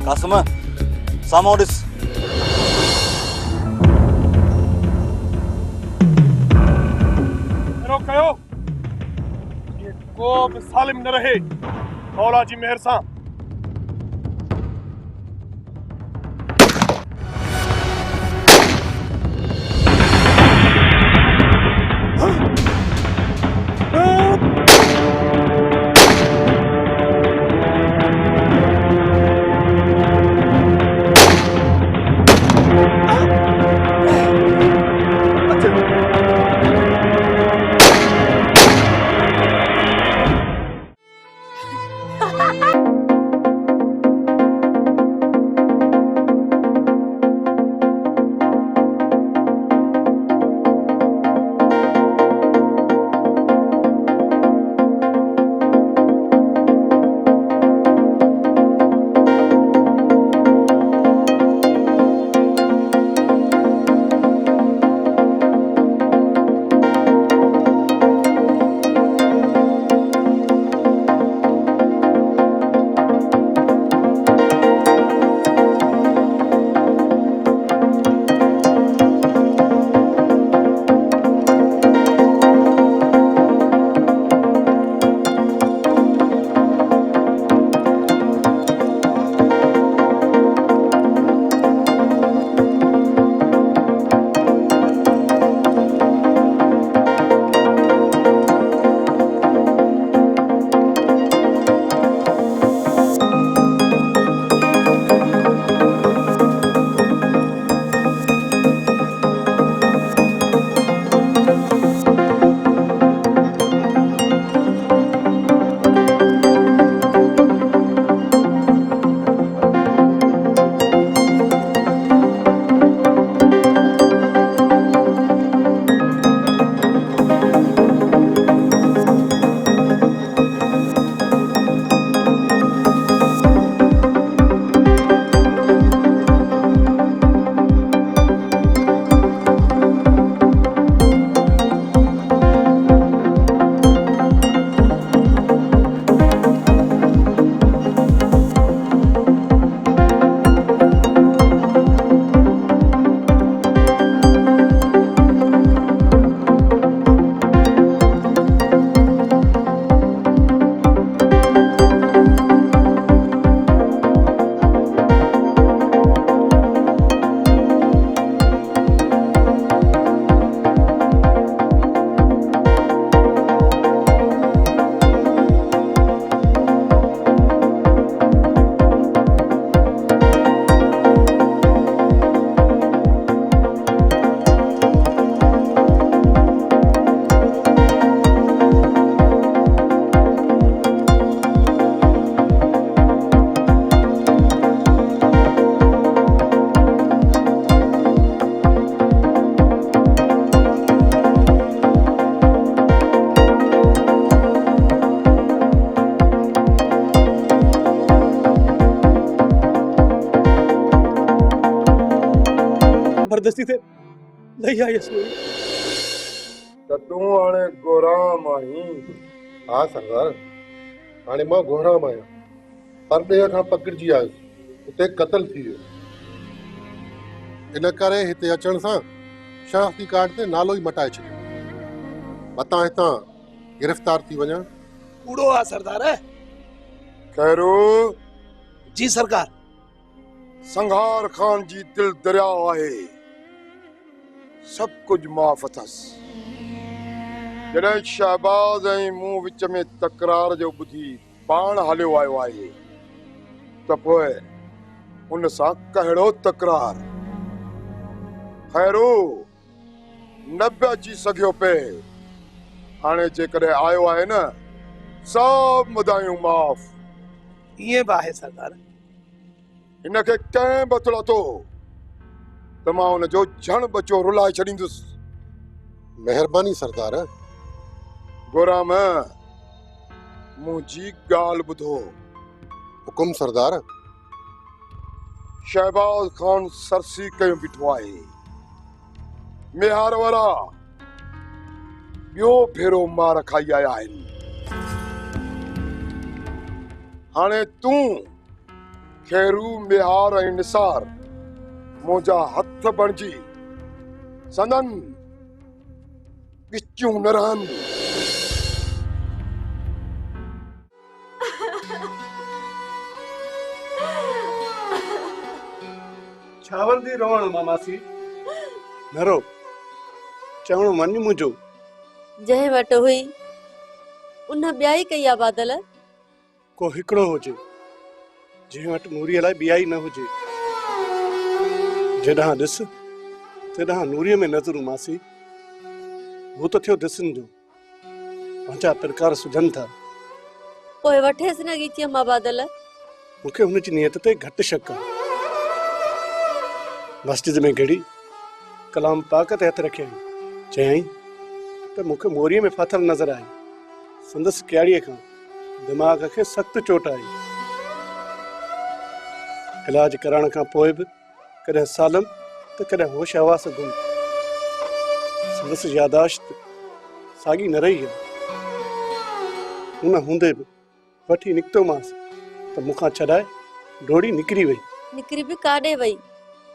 कासिम साम्हूं ॾिस। कयो ये को भी सालिम न रहे मौला जी मेहर सां। जबरदस्ती थे नहीं आई तो तू आने गोराम आई। हाँ सरदार हाणे मां गोराम आया परॾे खां पकड़जी आयुसि उते क़त्ल थी वियो इन करे हिते अचण सां शनाख्ती कार्ड ते नालो ई मटाए छॾियो मतां हितां गिरफ़्तार थी वञा। कूड़ो आ सरदार है। खैरू जी सरकार। संघार खान जी दिल दरिया आहे सब कुछ माफ़ अथसि। जॾहिं शहबाज ऐं मूं विच में तकरार जो ॿुधी पाण हलियो आयो आहे त पोइ उन सां कहिड़ो तकरार। खैरू न बि अची सघियो पे हाणे जेकॾहिं आयो आहे न सब मुदायूं माफ़। इएं बि आहे सरदार। इनखे कंहिं बि थो त मां हुनजो झण बचो रुलाए छॾींदुसि। महिरबानी सरदार। गोराम मुंहिंजी ॻाल्हि ॿुधो। हुकुम सरदार। शहबाज खान सरसी कयो बीठो आहे मेहार वारा ॿियो भेरो मार खाई आया आहिनि। हाणे तूं खेरू मिहार ऐं निसार मुंहिंजा हथ बणिजी संदन गिचियूं न रहंदी। छावंदी रोवण मामासी न रो चवणो मन मुंहिंजो जंहिं वटि हुई उन ॿियाई कई आहे बादल। को हिकिड़ो हुजे जंहिं वटि नूरीअ लाइ ॿियाई न हुजे। जेॾां ॾिस तेॾां नूरीअ में नज़रूं मासी। हू त थियो ॾिसनि जो पंहिंजा प्रकार सुझनि था। पोइ वठेसि न ॻीचीअ मां बादल। मूंखे हुनजी नियत ते घटि शक आहे। मस्जिद में घड़ी कलाम पाक ते हथ रखियई चयईं त मूंखे मोरीअ में फाथल नज़र आई। संदसि क्यारीअ खां दिमाग़ खे सख़्तु चोट आई। इलाज करण खां पोइ बि कॾहिं सालम त कॾहिं होश हवास गुम। संदसि यादाश्त साॻी न रही आहे। हुन हूंदे बि वठी निकितोमांसि त मूंखां छॾाए डोड़ी निकिरी वई। निकिरी बि काॾे वई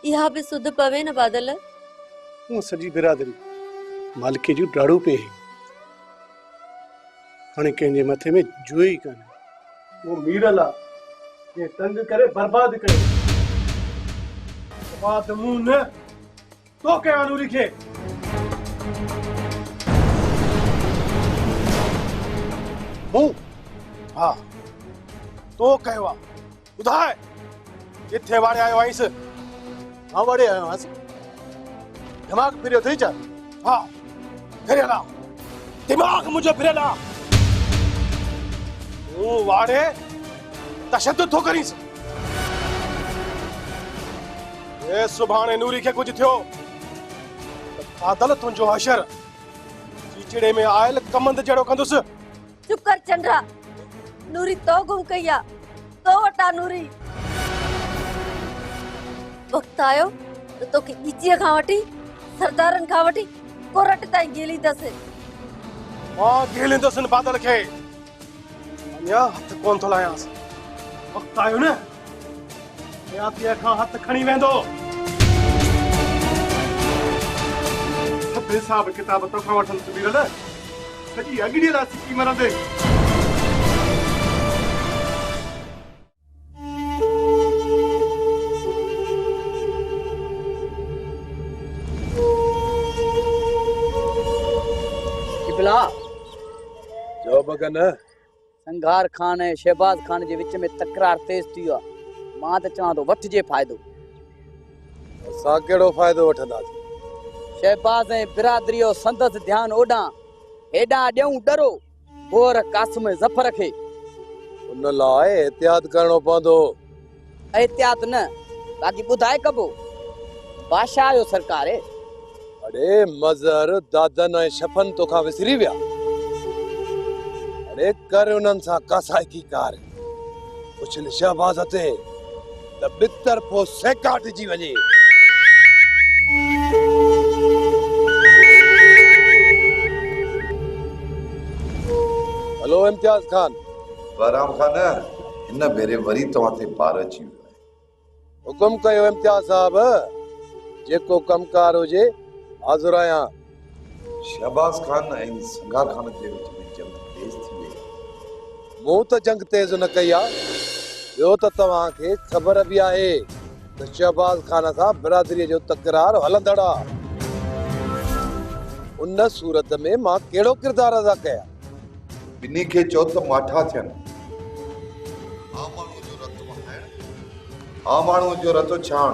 इहा बि सुध पवे न बादल। हूअ सॼी बिरादरी मालिक जूं ॾाड़ू पे हुई। हाणे कंहिंजे मथे में जुए ई कान्हे। वो मीरल आहे तंग करे बर्बाद करे। बात मुंह न तो कया नूरी खे मुंह हा तो कयो आहे। ॿुधाए किथे वाड़े आयो आहींसि? मां वाड़े आयो आहियां। दिमाग़ फिरियो अथई छा? हा फिरियल आहे। दिमाग़ मुंहिंजो फिरियल आहे। तूं वाड़े तशद्दुद थो करीस। ए सुभाणे नूरी खे कुझु थियो त बादल तुंहिंजो हशर चीचड़े में आयल कमंद जहिड़ो कंदुसि। चुप कर चंद्रा। नूरी तो गुम कई आहे। तो वटा नूरी। वक़्तु आयो त तोखे ॻीचीअ खां वठी सरदारनि खां वठी कोरट ताईं गेलींदसि। मां गेलींदसि बादल खे। अञा हथ कोन थो लायांसि। वक़्तु आयो न हयातीअ खां हथ खणी वेंदो। हिसाब किताब तोखां वठनि सुबीरल सॼी अॻिड़ी लाइ सिकी मरंदे। जो बगन संघार खान ऐं शहबाज खान जे विच में तकरार तेज थी वियो आहे। मां त चवां थो वठिजे फ़ाइदो। असां कहिड़ो फ़ाइदो वठंदासीं? शहबाज ऐं बिरादरी जो संदसि ध्यानु ओॾां हेॾां ॾियूं डरो गोर कासिम ज़फर खे। उन लाइ एहतियात करणो पवंदो। एहतियात न बाक़ी ॿुधाए कबो बादशाह जो सरकार है। अरे मज़हर दादन ऐं शफन तोखां विसरी विया। अरे कर उन्हनि सां कासाइकी कार पुछल शहबाज ते त बितर पो सेका टिजी वञे। हेलो इम्तियाज खान। बहराम खान हिन भेरे वरी तव्हां ते पार अची वियो आहे। हुकुम कयो इम्तियाज साहब। जेको कमकार हुजे हाज़िर आहियां। शहबाज खान ऐं संघार खान जे विच में जंग तेज थी वई। मूं त जंग तेज न कई आहे। ॿियो त तव्हांखे ख़बर बि आहे त शहबाज खान सां बिरादरीअ जो तकरार हलंदड़ आहे। उन सूरत में मां कहिड़ो किरदार अदा कयां? ॿिन्ही खे चओ त माठा थियनि। आ माण्हू जो रतो छाण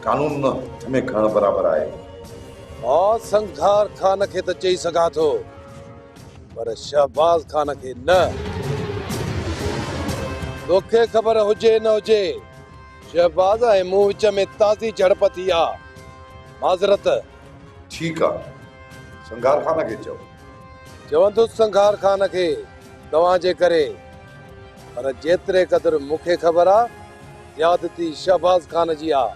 कानून न हथ में खणण बराबर आहे। और संघार खान खे त चई सघां थो पर शहबाज खान खे न। तोखे ख़बर हुजे न हुजे शहबाज ऐं मूं विच में ताज़ी झड़प थी आहे। माज़रत। ठीकु आहे संघार खान खे चओ। चवंदुसि संघार खान खे तव्हांजे करे। पर जेतिरे क़दुरु मूंखे ख़बर आहे ज़्यादती शहबाज खान जी आहे।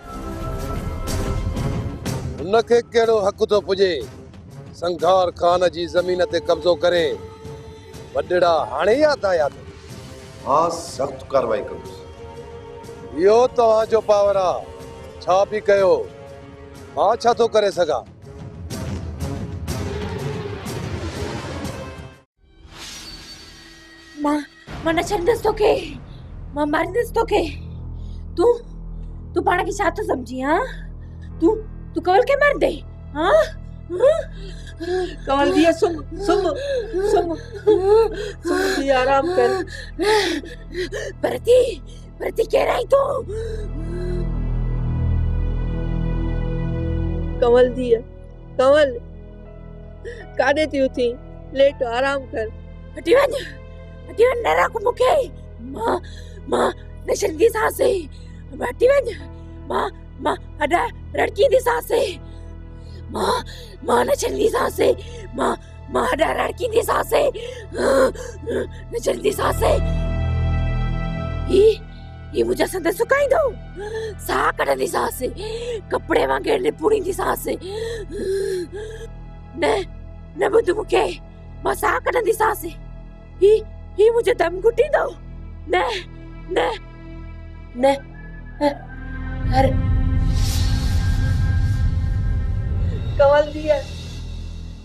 उनखे कहिड़ो हक़ थो पुॼे संघार खान जी ज़मीन ते कब्ज़ो करे? वॾड़ा हाणे यादि आया अथव? मां सख़्त कार्रवाई कंदुसि। इहो तव्हांजो पावर आहे, छा बि कयो, मां छा थो करे सघां। मां न छॾंदसि तोखे, मां मारींदसि तोखे। तूं पाण खे छा थो सम्झी? हाँ, तूं कंवल खे मार दे? हाँ, कंवल दिया सुम दी, आराम कर। परती कह रही तू? कंवल दिया, कंवल काॾे थी उथी? लेट आराम कर। हटी वञ न रख मूंखे। मां न छॾंदी सांस। हटी वञ। मां अॾा रड़कींदी सांस। मां न छॾंदी सांस। मां अॾा रड़कींदी सांस। न छॾंदी सांस। ही मुंहिंजा संद सुकाईंदो। साह कढंदी सांस, कपिड़े वांगुरु निपुड़ींदी सांस। न ॿुध मूंखे, मां साह कढंदी सांस। ही मुझे दम घुटींदो। न अरे कंवल दिया,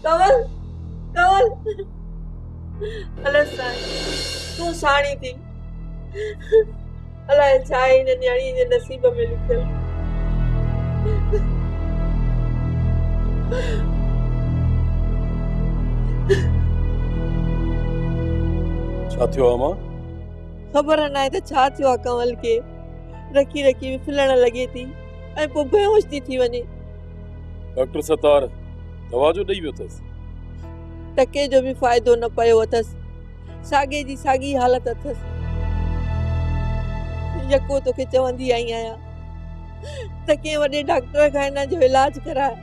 कंवल अलाए तूं साणी थी। अलाए छा आहे हिन न्याणी जे नसीब में लिखियल। छा थियो आहे मां? ख़बर न आहे त छा थियो आहे कंवल खे। रखी विफलण लॻे थी ऐं पोइ बेहोश थी वञे। डॉक्टर सतार दवा जो ॾेई वियो अथसि। टके जो बि फ़ाइदो न पियो अथसि। साॻे जी साॻी हालत अथसि। यको तोखे चवंदी आई आहियां त कंहिं वॾे डॉक्टर खां हिन जो इलाज कराए,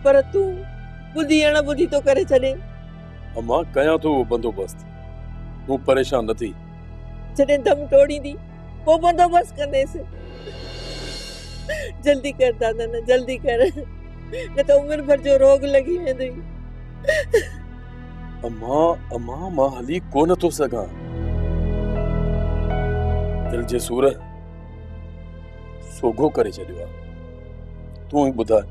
पर तूं ॿुधी अण ॿुधी तो करे छॾे। मां कयां थो उहो बंदोबस्त, तूं परेशान न थी। जॾहिं दम तोड़ींदी पोइ बंदोबस्त कंदेसि। जल्दी कर दादा, न जल्दी कर, न त उमिरि भर जो रोग लॻी वेंदई। अम्मा मां हली कोन थो सघां। दिल जे सूर सोघो करे छॾियो आहे। तूं ई ॿुधाए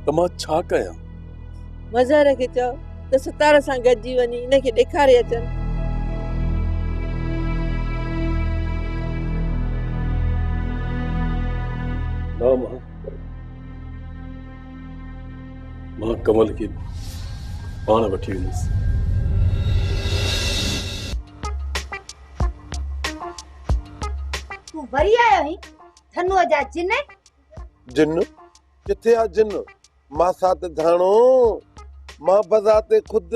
त मां छा कयां? मज़ार खे चओ त सतार सां गॾिजी वञी हिनखे ॾेखारे अचनि। ना मां कमल खे पाण वठी वेंदुसि। तूं वरी आयो आहीं? धनुअ जा जिन किथे आहे जिन? मां साथ धाणो, मां बज़ाते खुद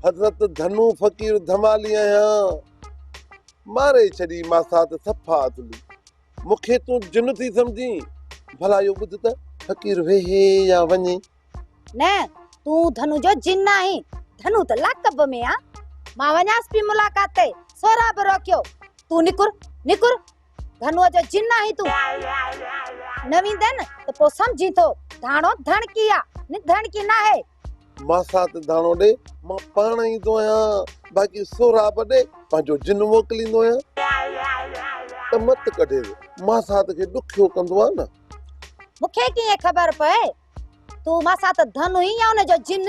हज़रत धनु फ़कीर धमाली आहियां। मारे छॾी मां साथ सफ़ा अदली। मूंखे तूं जिन थी सम्झी? भला इहो ॿुध त फ़कीर वेहे या वञे। न, तूं धनु जो जिन आहीं। धनु त लाकब में आ। मां वञास पई मुलाकात ते, सोरा बि रोकियो। तूं निकुर। धनुअ जो जिन आहीं तूं। न वेंदे न त पोइ सम्झी थो धाणो धणकी आ, न धणकी न आहे। मां साथ धाणो ॾे, मां पाण ईंदो आहियां। बाक़ी सोरा बि ॾे, पंहिंजो जिन मोकिलींदो आहियां। त मत कढे, मां साथ खे ॾुखियो कंदो आहे न। मूंखे कीअं ख़बर पए तूं मां साथ धनु ई या उन जो जिन?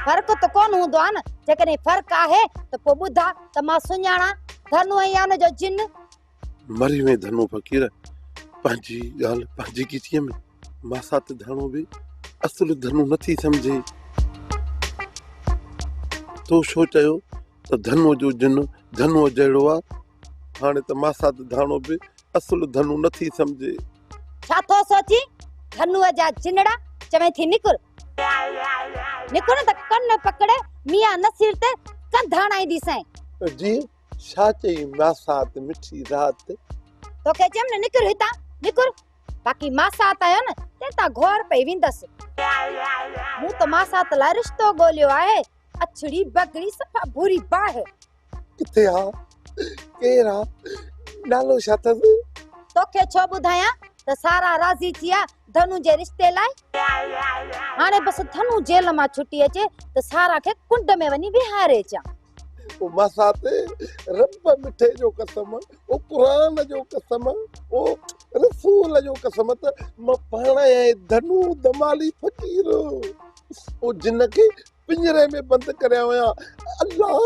फर्क त कोन हूंदो आहे न। जेकॾहिं फर्क आहे त पोइ ॿुधा त मां सुञाणा धनु या उन जो जिन। मरी वे धनु फ़कीर, पंहिंजी ॻाल्हि पंहिंजी कीचीअ में। मां साथ धाणो बि असुल धनु नथी सम्झे। तो छो चयो त धनुअ जो जिन धनुअ जहिड़ो आहे? हाणे त मां साथ धाणो बि असुल धनु नथी सम्झे। छा थो सोची? धनुअ जा जिनड़ा चवे थी निकुर न त कन पकड़े मियां नसीर ते कंधा हणाईंदी सैं। जी छा चई? मां साथ मिठी रात तोखे चयमि न निकुर हितां, निकुर। बाक़ी मां साथ आयो न ते ता घोर पई विंदसि। मूं त मां साथ लाइ रिश्तो ॻोल्हियो आहे। अछड़ी बगड़ी सफ़ा बुरी बाह। किथे आ? केर आ? नालो छा अथसि? तोखे छो ॿुधायां त सारा राज़ी थी आ धनु जे रिश्ते लाइ। हाणे बस धनु जेल मां छुटी अचे त सारा खे कुंड में वञी विहारे अचां। वो मसाते रब मिठे जो कसम वो कुरान जो कसम वो रसूल जो कसम त मां पाण ऐं धनु दमाली फ़कीर वो जिन खे पिंजरे में बंदि करे हुया अल्लाह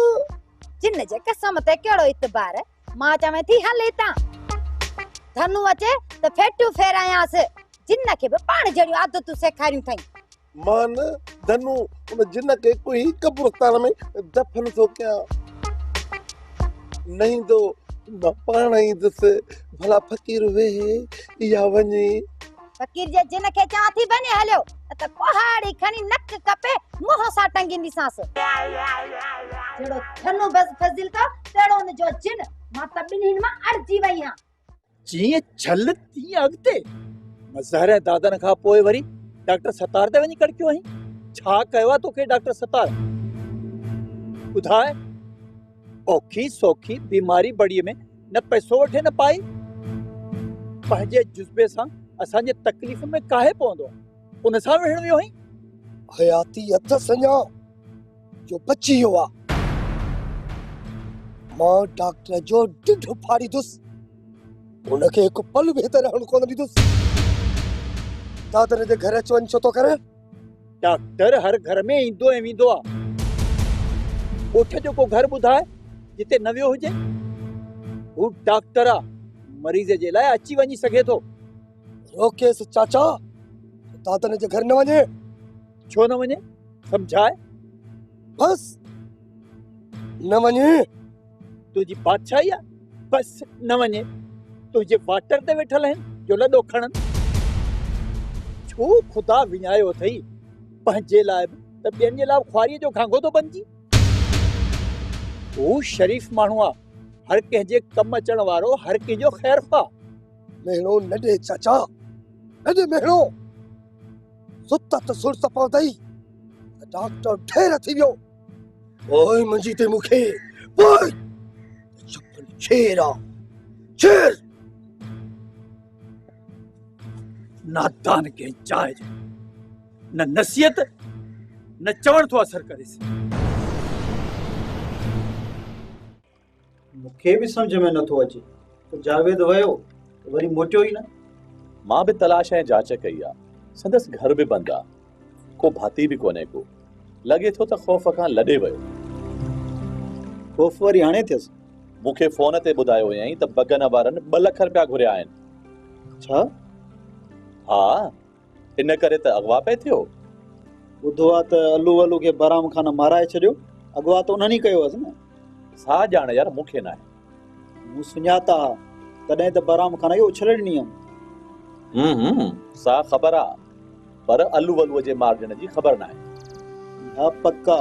जिन जे कसम ते केड़ो इतबार है मां चवे थी हले ता धनु अचे त फेटू फेरायास जिन खे भी पाण जड़ी आदतू सेखारियूं थई मां न धनु उन जिन खे कोई कब्रिस्तान में दफन थो कयां नहीं तो मां पाण ई दस भला फ़कीर वेहे या वञे फकीर जे जिन खे चा थी बने हलियो त कोहाड़ी खणी नक कपे मोह सा टंगी सांस जेड़ो धनु बस फजिल का तेड़ो न जो जिन मां त बिन्हिन मां अड़जी वई हां जीअं छल तीअं अॻिते मज़हर दादन खां पोइ वरी डॉक्टर सतार ते वञी कड़कियो आहीं छा कयो आहे तोखे डॉक्टर सतार ॿुधाए औखी सौखी बीमारी बड़ीअ में न पैसो वठे न पाई पंहिंजे जुज़्बे सां असांजे तकलीफ़ में काहे पवंदो आहे उन सां विढ़ण वियो आहीं हयाती हथ सञा जो बची वियो आहे मां डॉक्टर जो ढिढ फाड़ींदुसि उनखे हिकु पल बि हिते रहण कोन ॾींदुसि दादर जे घर अच वञ छो थो करे डॉक्टर हर घर में ईंदो ऐं वेंदो आहे ॻोठ जो को घर ॿुधाए जिते न वियो हुजे हू डॉक्टर आहे मरीज़ जे लाइ अची वञी सघे थो रोकेस चाचा दादर जे घर न वञे छो न वञे समझाए बस न वञे तुंहिंजी बादशाही आहे बस न वञे तुंहिंजे वाटर ते वेठल आहिनि जो लॾो खणनि छो ख़ुदा विञायो अथई पंहिंजे लाइ बि त ॿियनि जे लाइ ख्वारीअ जो घांगो थो बणिजी हू शरीफ़ माण्हू आहे हर कंहिंजे कमु अचण वारो हर कंहिंजो ख़ैर ख़्वाह मेहणो न ॾे चाचा न ॾे मेहणो सुत त सुर पवंदई डॉक्टर ढेर थी वियो ओए मुंहिंजी ते मूंखे ओए चपल शेर आहे शेर नादान के चाहे न नसीहत न चवण थो असर करेसि मूंखे बि सम्झ में नथो अचे त जावेद वियो वरी मोटियो ई न मां भी तलाश ऐं जांच कई आहे संदसि घर बि बंदि आहे को भाती बि कोन्हे को लॻे थो त ख़ौफ़ खां लॾे वियो ख़ौफ़ वरी हाणे थियसि मूंखे फ़ोन ते ॿुधायो हुयईं त बगन वारनि 2 लख रुपया घुरिया आहिनि छा हा इन करे त अगवा पे थियो ॿुधो आहे त अल्लू वल्लू खे बराम खान माराए छॾियो अगवा त उन्हनि ई कयो हुअसि न सा ॼाण यार मूंखे न आहे मूं सुञाता तॾहिं त बराम खान खे उछल ॾिनी हुयमि सा ख़बर आहे पर अल्लू वल्लूअ जे मार ॾियण जी ख़बर न आहे हा पक्का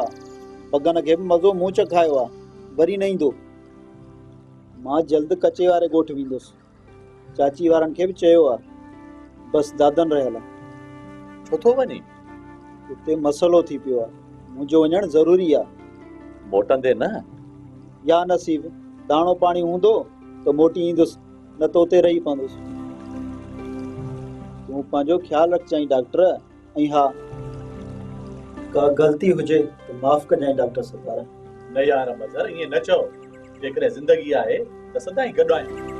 बगन खे बि मज़ो मूं चखायो आहे वरी न ईंदो मां जल्द कचे वारे ॻोठ वेंदुसि चाची वारनि खे बि चयो आहे बस दादन रहियल आहे छो थो वञी उते मसइलो थी पियो आहे मुंहिंजो वञणु ज़रूरी आहे मोटंदे न या नसीब दाणो पाणी हूंदो त मोटी ईंदुसि न त उते रही पवंदुसि तूं पंहिंजो ख़्यालु रखजांइ डॉक्टर ऐं हा का ग़लती हुजे त माफ़ कजांइ डॉक्टर सतार न यार मज़र ईअं न चओ जेकॾहिं ज़िंदगी आहे त सदाईं गॾु आहियूं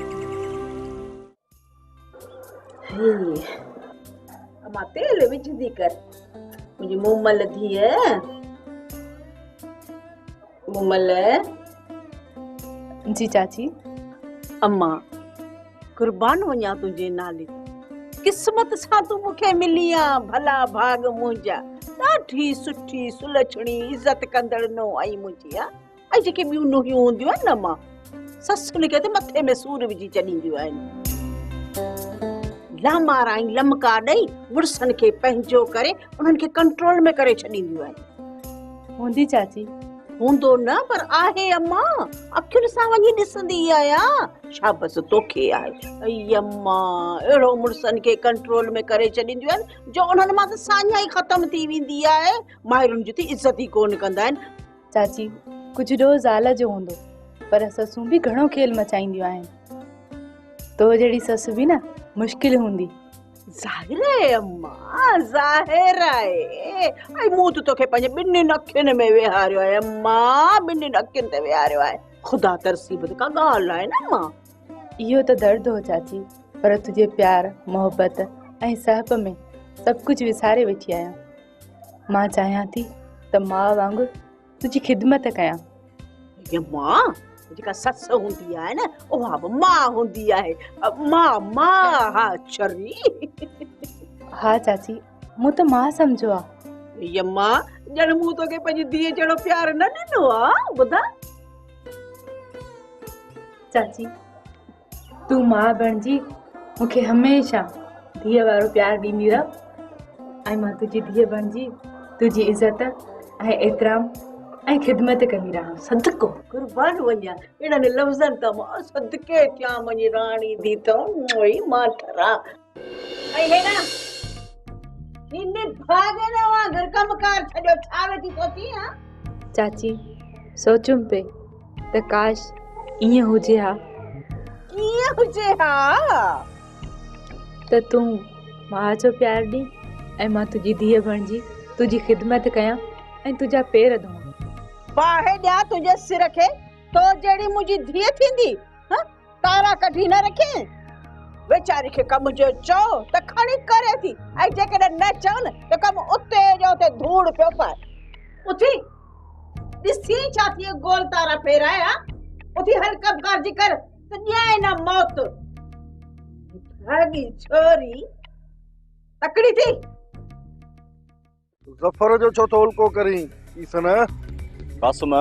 अम्मा तेल विझंदी कर मुंहिंजी मूमल धीअ मूमल जी चाची अम्मा कुर्बान वञा तुंहिंजे नाले क़िस्मत सां तूं मूंखे मिली आहे भला भाग मुंहिंजा ॾाढी सुठी सुलछणी इज़त कंदड़ नो आई मुंहिंजी आहे ऐं जेके ॿियूं नुहियूं हूंदियूं आहिनि न मां ससुनि खे त मथे में सूर विझी छॾींदियूं आहिनि लामारा ऐं लमका ॾेई मुड़ुसनि खे पंहिंजो करे उन्हनि खे कंट्रोल में करे छॾींदियूं आहिनि हूंदी चाची हूंदो न पर आहे अम्मा अखियुनि सां वञी ॾिसंदी आहियां शाबस तोखे आहे ऐं अम्मा अहिड़ो मुड़ुसनि खे कंट्रोल में करे छॾींदियूं आहिनि जो उन्हनि मां त साञा ई ख़तम थी वेंदी आहे माइरुनि जी त इज़त ई कोन कंदा आहिनि चाची कुझु ॾोह ज़ाल जो हूंदो पर ससूं बि घणो खेल मचाईंदियूं आहिनि तो जहिड़ी ससु बि न मुश्किल हूंदी ज़ाहिर आहे अम्मा, ज़ाहिर आहे। ऐं मूं त तोखे पंहिंजे ॿिन्हिनि अखियुनि में विहारियो आहे अम्मा, ॿिन्हिनि अखियुनि ते विहारियो आहे। ख़ुदा तरसीबत का ॻाल्हि आहे न अम्मा। इहो त दर्द हो चाची, पर तुंहिंजे प्यार मोहबत ऐं सहब में सभु कुझु विसारे वेठी आहियां। मां चाहियां थी त माउ वांगुरु तुंहिंजी ख़िदमत कयां। अम्मा जेका ससु हूंदी आहे न उहा बि माउ हूंदी आहे। मां हा छरी। हा चाची, मूं त मां सम्झो आहे। अम्मा ॼण मूं तोखे पंहिंजी धीअ जहिड़ो प्यार न ॾिनो आहे। ॿुधा चाची, तूं मां बणिजी मूंखे हमेशह धीअ वारो प्यार ॾींदी रह, ऐं मां तुंहिंजी धीअ बणिजी तुंहिंजी इज़त ऐं एतिराम ऐं ख़िदमत कंदी रहां। सदको कुर्बान वञा, अहिड़नि लफ़्ज़नि त मां सदके थियां मुंहिंजी राणी धी त मां ठरा। ऐं हे न हिन भागे न वा घर कमकार छॾियो, छा वेठी सोची? हा चाची, सोचुम पे त काश ईअं हुजे हा, कीअं हुजे हा त तूं मां जो प्यार ॾी ऐं मां तुंहिंजी धीअ बणिजी तुंहिंजी ख़िदमत कयां ऐं तुंहिंजा पेर धोवां। बाहि ॾियां तुंहिंजे सिर खे, तो जहिड़ी मुंहिंजी धीअ थींदी तारा कढी न रखे। वेचारी खे कम जो चओ त खणी करे थी, ऐं जेकॾहिं न चओ न त कम उते जो उते धूड़ पियो पाए। उथी ॾिसी छा थी गोल तारा फेराया, उथी हर कम कारजी कर त ॼाए न मौत। भागी छोरी तकड़ी थी। ज़फर जो छो थो उल्को करी ईसन? कासम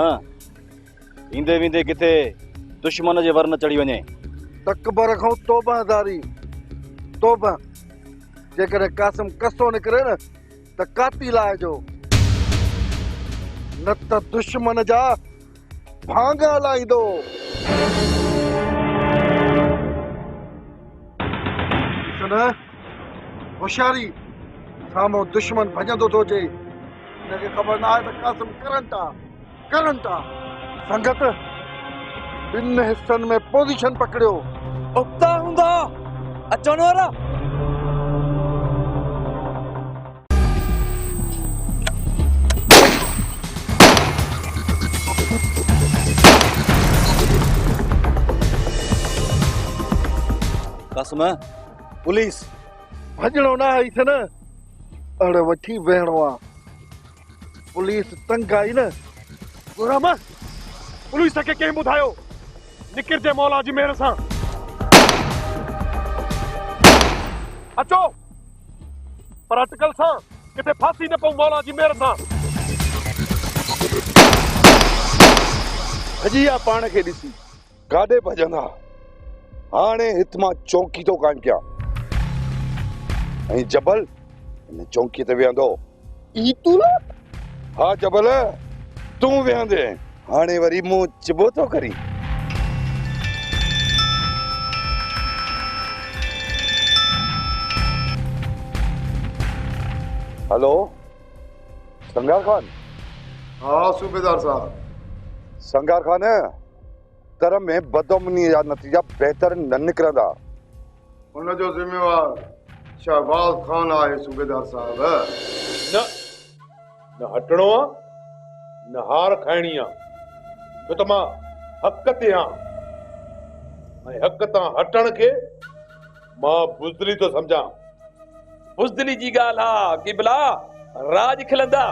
ईंदे वेंदे किथे दुश्मन जे वर न चढ़ी वञे। तकबर खां तौबादारी, तौबा। जेकॾहिं कासिम कसो निकिरे न त काती लाहिजो, न त दुश्मन जा भांगा लाहींदो। होशियारी, साम्हूं दुश्मन भॼंदो थो अचे, हिनखे ख़बर न आहे त कासिम करंट आ। संगत ॿिनि हिस्सनि में पोज़ीशन पकड़ियो। उता हूंदा अचण वारा। कासिम, पुलिस। भॼणो न आहे ईसन, अड़ वठी वेहणो आहे। पुलिस तंग आई न। गुराम, पुलिस खे कंहिं ॿुधायो निकिरजे मौला जी मेहर सां। अचो, पर अटकल सां, किथे फांसी न पऊं मौला जी मेहर सां। भॼी विया पाण खे ॾिसी, काॾे भॼंदा? हाणे हित मां चौकी थो काइम कयां, ऐं जबल हिन चौकीअ ते वेहंदो। हा जबल, तूं वेहंदे हाणे वरी मूं चिबो थो करी। हेलो संगार खान। हाँ सूबेदार साहब। संगार खान, तरह में बदअमनी जा नतीजा बेहतर न निकिरंदा। उनजो ज़िम्मेवार शहबाज खान आहे सूबेदार साहब। न हटणो आहे न हार खाइणी आहे, छो त मां हक़ ते आहियां, ऐं हक़ तां हटण खे मां बुज़दिली थो सम्झां। बुज़दिली जी ॻाल्हि आहे कि भला राज खिलंदा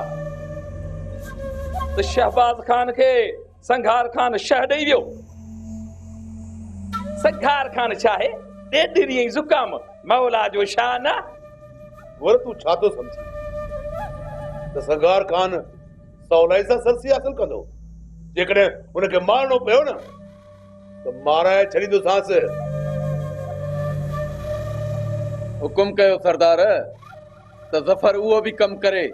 त शहबाज खान खे संघार खान शह ॾेई वियो। संघार खान छा आहे, ॾेढ ॾींहं ज़ुकाम, मौला जो शान आहे। वर तूं छा थो सम्झी त संगार खान सवलाई सां सरसी हासिल कंदो? जेकॾहिं हुनखे मारणो पियो न त माराए छॾींदोसांसि। हुकुम कयो सरदार त ज़फर उहो बि कम करे।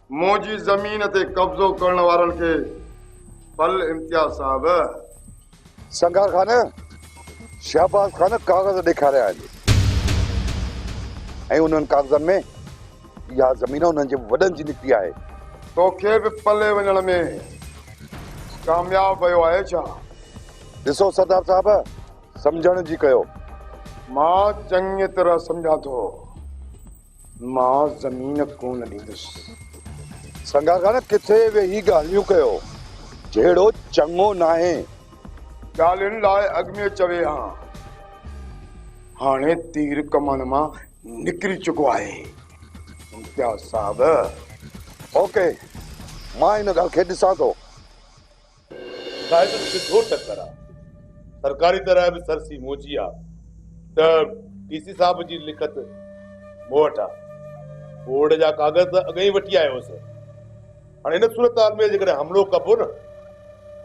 मुंहिंजी ज़मीन ते कब्ज़ो करण वारनि खे फल इम्तियाज़ साहब। संगार खान, शहबाज खान कागज़ ॾेखारिया आहिनि, ऐं उन्हनि कागज़नि में इहा ज़मीन उन्हनि जे वॾनि जी निकिती आहे। तोखे बि पले वञण में कामयाब वियो आहे छा? ॾिसो सरदार साहब, सम्झण जी कयो। मां चङी तरह सम्झां थो। मां ज़मीन कोन ॾींदुसि। संगार खान किथे वेही ॻाल्हियूं कयो, जहिड़ो चङो नाहे। ॻाल्हियुनि लाइ अॻ में चवे हां, हाणे तीर कमान मां निकिरी चुको आहे। इम्तियाज़ साहब, ओके, मां इन ॻाल्हि खे ॾिसां थो। शायद सिधो टक्कर आहे। सरकारी तरह बि सरसी मोची आहे त डीसी साहब जी लिखत मूं वटि आहे। बोर्ड जा कागज़ अॻे ई वठी आयो हुउसि। हाणे हिन सूरत में जेकॾहिं हमिलो कबो न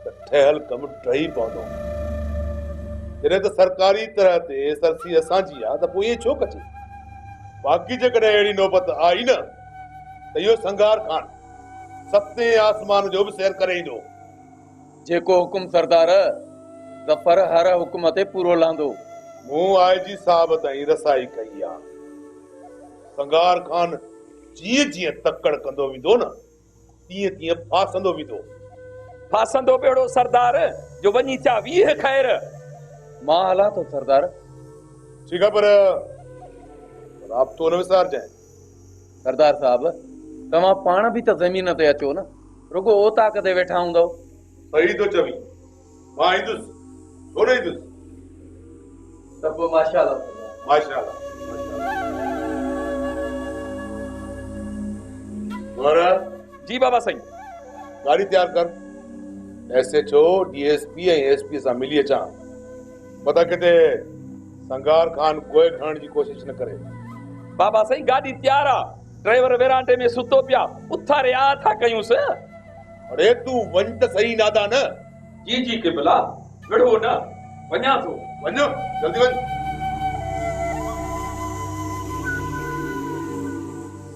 त ठहियल कमु टही पवंदो। जॾहिं त सरकारी तरह ते सरसी असांजी आहे त पोइ इहे छो कजे। बाक़ी जेकॾहिं अहिड़ी नौबत आई न त इहो संगार खान सतें आसमान जो बि सैर करे ईंदो। जेको हुकुम सरदार, ज़फर हर हुकुम ते पूरो लहंदो। मूं आईजी साहब ताईं रसाई कई आहे। संगार खान जीअं जीअं तकड़ कंदो वेंदो न तीअं तीअं फासंदो वेंदो। फासंदो बेड़ो सरदार जो वञी चा 20 ख़ैर। मां हलां थो सरदार। ठीकु आहे, पर राब्तो न विसारजांइ। सरदार साहब, तव्हां पाण बि त ज़मीन ते अचो न, रुगो ओताक ते वेठा हूंदव। सही तो चवी, मां ईंदुसि, छो न ईंदुसि। त पोइ माशाअल्लाह माशाअल्लाह। महाराज जी बाबा साईं। गाड़ी तैयार कर। एसएचओ डीएसपी ऐं एसपी सां मिली अचां। पता किथे संगार खान कोई खणण जी कोशिश न करे। बाबा साईं गाॾी तयार आहे। ड्राइवर वेरांडे में सुतो पिया, उथारे आ था कयूंसि। अरे तूं वञ त सही नादा न। जी जी किबला, विढ़ो न, वञा थो। वञो, जल्दी वञ।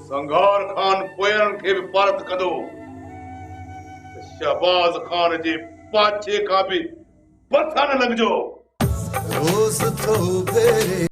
संगार खान पोयरनि खे बि पारत कंदो। शहबाज खान जे पाछे खां बि बथा न लॻजो। रोज़ तो फेरे